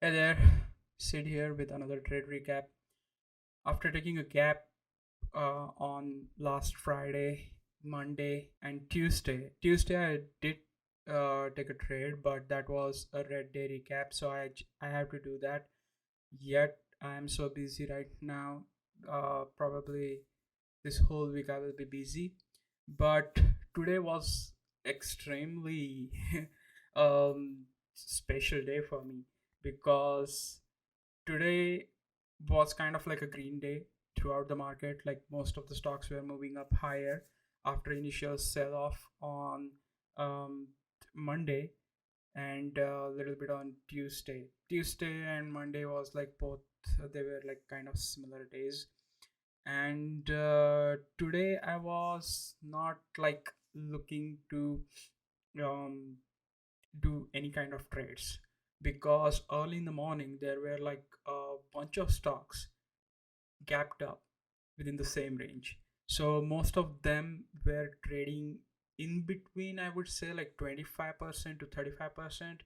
Hey there, Sid here with another trade recap. After taking a gap on last Friday, Monday, and Tuesday. Tuesday I did take a trade, but that was a red day recap, so I have to do that. Yet I am so busy right now. Probably this whole week I will be busy, but today was extremely special day for me because today was kind of like a green day throughout the market. Like most of the stocks were moving up higher after initial sell off on um, Monday and a little bit on Tuesday. Tuesday and Monday was like both, they were like kind of similar days. And today I was not like looking to um, do any kind of trades because early in the morning there were like a bunch of stocks gapped up within the same range. So most of them were trading in between, I would say like 25% to 35%.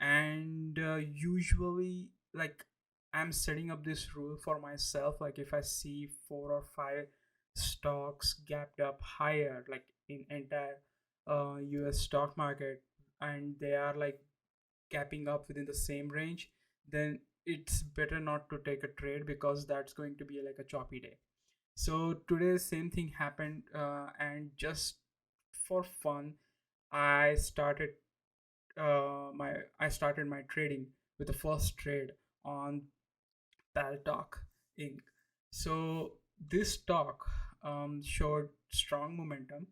And usually, like, I'm setting up this rule for myself. Like, if I see four or five stocks gapped up higher, like in entire US stock market, and they are like capping up within the same range, then it's better not to take a trade because that's going to be like a choppy day. So today same thing happened, and just for fun I started my trading with the first trade on PALT Inc. So this stock showed strong momentum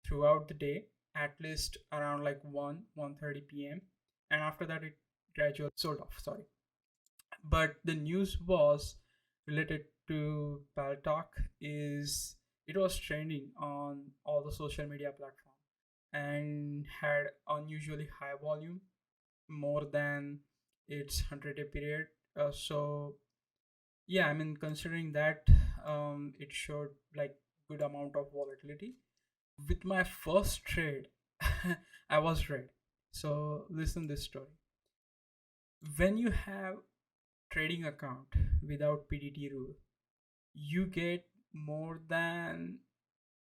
throughout the day, at least around like 1:30 p.m. And after that, it gradually sold off. Sorry, but the news was related to Paltalk is it was trending on all the social media platform and had unusually high volume, more than its 100-day period. So yeah, I mean, considering that, it showed like good amount of volatility. With my first trade, I was red. So listen this story. When you have trading account without PDT rule, you get more than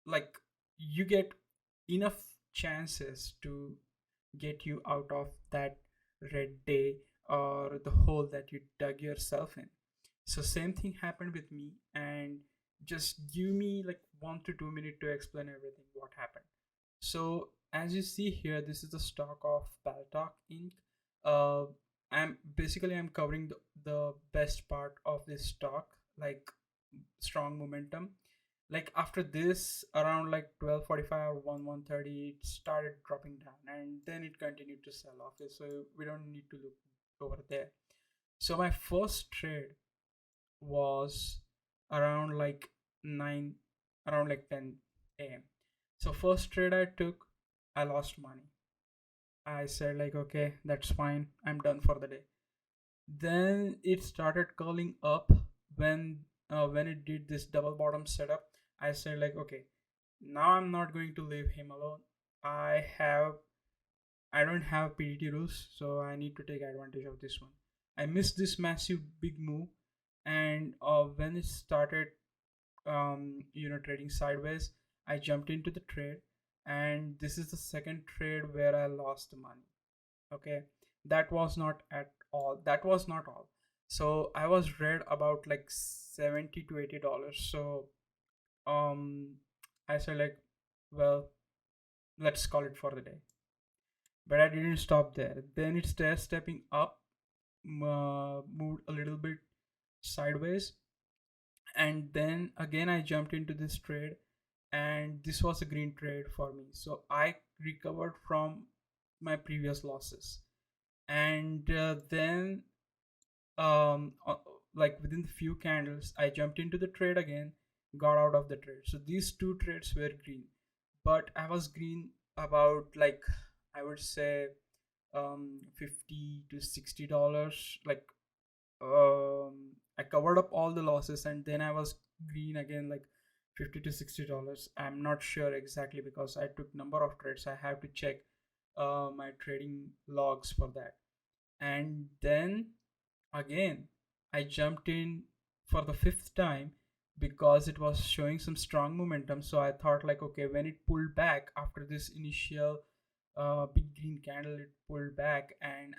like you get enough chances to get you out of that red day or the hole that you dug yourself in. So same thing happened with me, and just give me like 1 to 2 minutes to explain everything what happened. So as you see here, this is the stock of Paltalk Inc. Uh, I'm covering the best part of this stock, like strong momentum. Like after this, around like 12:45 or 1:30, it started dropping down, and then it continued to sell off. So we don't need to look over there. So my first trade was around like 9, around like 10 a.m. So first trade I took, I lost money. I said like, okay, that's fine, I'm done for the day. Then it started curling up when it did this double bottom setup. I said like, okay, now I'm not going to leave him alone. I have I don't have PDT rules, so I need to take advantage of this one. I missed this massive big move, and when it started, trading sideways, I jumped into the trade, and this is the second trade where I lost the money. Okay, that was not at all. That was not all. So I was read about like $70 to $80. So um, I said like, well, let's call it for the day. But I didn't stop there. Then it started stepping up, moved a little bit sideways, and then again I jumped into this trade, and this was a green trade for me. So I recovered from my previous losses, and then like within the few candles, I jumped into the trade again, got out of the trade. So these two trades were green, but I was green about like, I would say, 50 to $60. Like I covered up all the losses, and then I was green again, like $50 to $60. I'm not sure exactly because I took number of trades. I have to check my trading logs for that. And then Again, I jumped in for the fifth time because it was showing some strong momentum. So I thought like, okay, when it pulled back after this initial big green candle, it pulled back, and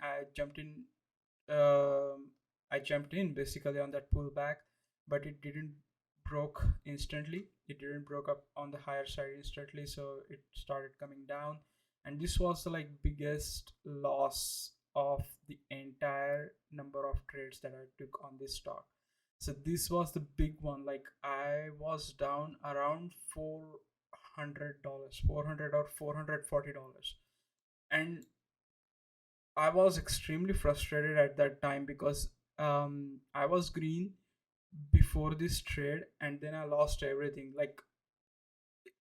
um, I jumped in basically on that pullback, but it didn't broke instantly. It didn't broke up on the higher side instantly, so it started coming down, and this was the like biggest loss of the entire number of trades that I took on this stock. So this was the big one. Like I was down around $400, 400 or $440, and I was extremely frustrated at that time because I was green before this trade, and then I lost everything. Like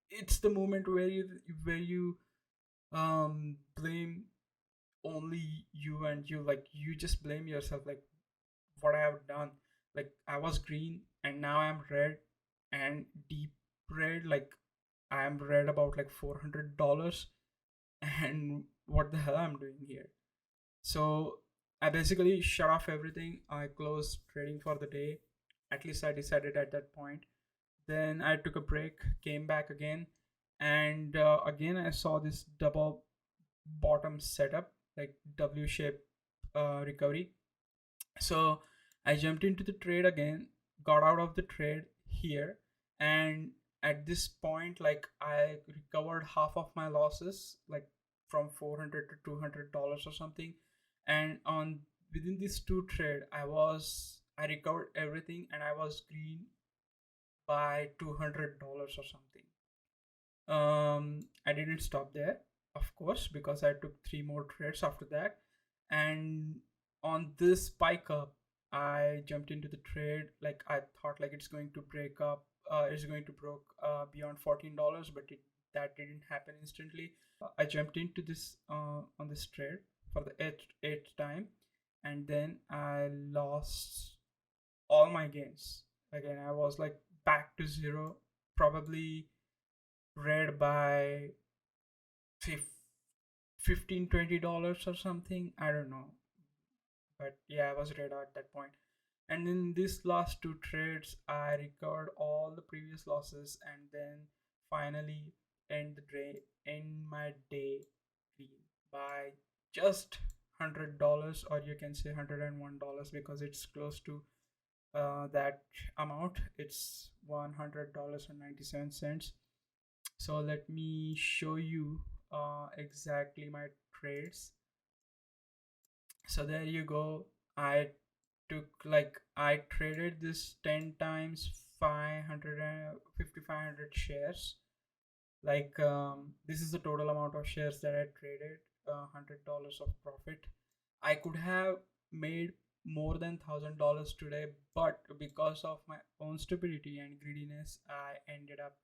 it's the moment where you blame only you, and you like you just blame yourself, like what I have done. Like I was green and now I'm red, and deep red. Like I am red about like $400, and what the hell I'm doing here? So I basically shut off everything. I closed trading for the day. At least I decided at that point. Then I took a break, came back again, and again I saw this double bottom setup, like W shape recovery. So I jumped into the trade again, got out of the trade here, and at this point, like I recovered half of my losses, like from 400 to $200 or something. And on within this two trade, I recovered everything, and I was green by $200 or something. I didn't stop there, of course, because I took three more trades after that. And on this spike up, I jumped into the trade. Like I thought, like it's going to break up. It's going to broke beyond $14, but that didn't happen instantly. I jumped into this on this trade for the eighth time, and then I lost all my gains. Again, I was like back to zero, probably red by 15 $20 or something, I don't know, but yeah, I was red at that point. And in these last two trades I recovered all the previous losses, and then finally end my day clean by just $100, or you can say $101, because it's close to that amount. It's $100.97. So let me show you exactly my trades. So there you go. I I traded this 10 times 500 5,500 shares. Like this is the total amount of shares that I traded, $100 of profit. I could have made more than $1,000 today, but because of my own stupidity and greediness, I ended up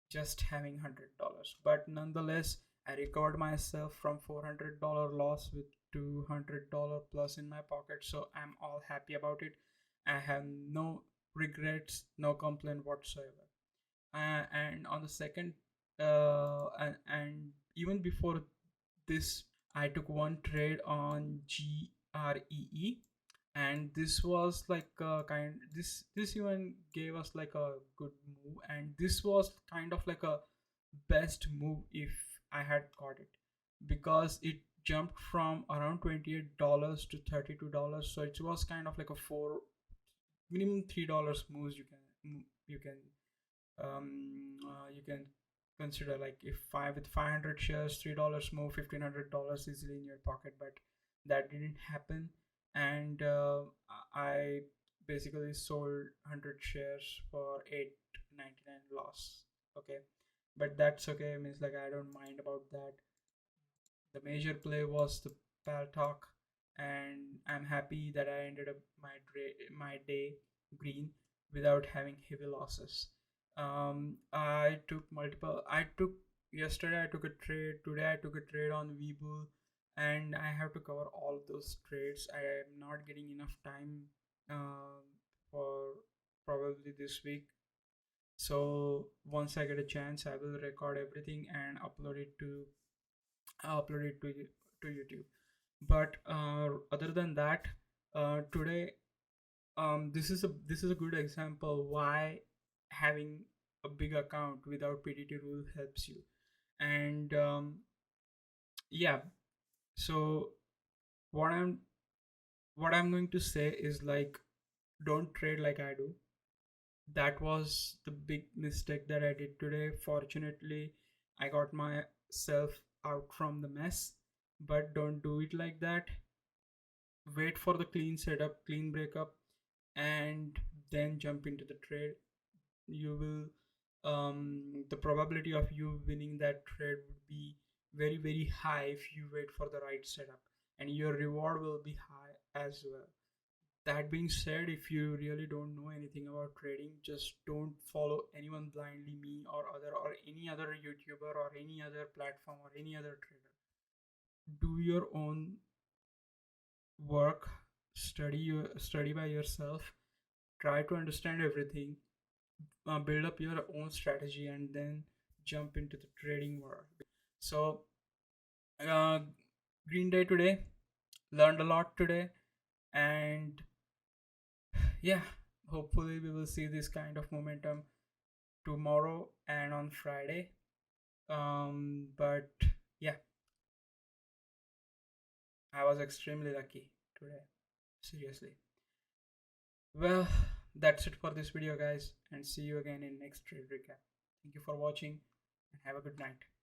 just having $100. But nonetheless, I recovered myself from $400 loss with $200 plus in my pocket. So I'm all happy about it. I have no regrets, no complaint whatsoever. And on the second, and even before this, I took one trade on GREE, and this was like a kind this even gave us like a good move, and this was kind of like a best move if I had caught it, because it jumped from around $28 to $32. So it was kind of like a four minimum $3 moves. You can consider, like if five with 500 shares, $3 more, $1,500 easily in your pocket. But that didn't happen, and I basically sold 100 shares for 8.99 loss. Okay, but that's okay. Means like I don't mind about that. The major play was the talk, and I'm happy that I ended up my day green without having heavy losses. I took multiple. I took yesterday. I took a trade. Today I took a trade on Webull, and I have to cover all those trades. I am not getting enough time for probably this week. So once I get a chance, I will record everything and upload it to YouTube. But other than that, Today, this is a good example why having a big account without PDT rule helps you. And yeah, so what I'm what I'm going to say is like, don't trade like I do. That was the big mistake that I did today. Fortunately, I got myself out from the mess, but don't do it like that. Wait for the clean setup, clean breakup, and then jump into the trade. You will, the probability of you winning that trade would be very, very high if you wait for the right setup, and your reward will be high as well. That being said, if you really don't know anything about trading, just don't follow anyone blindly, me or any other YouTuber or any other platform or any other trader. Do your own work, study by yourself, try to understand everything, build up your own strategy, and then jump into the trading world. So, uh, green day today, learned a lot today, and yeah, hopefully we will see this kind of momentum tomorrow and on Friday. But yeah, I was extremely lucky today. Seriously. Well, that's it for this video, guys, and see you again in next trade recap. Thank you for watching and have a good night.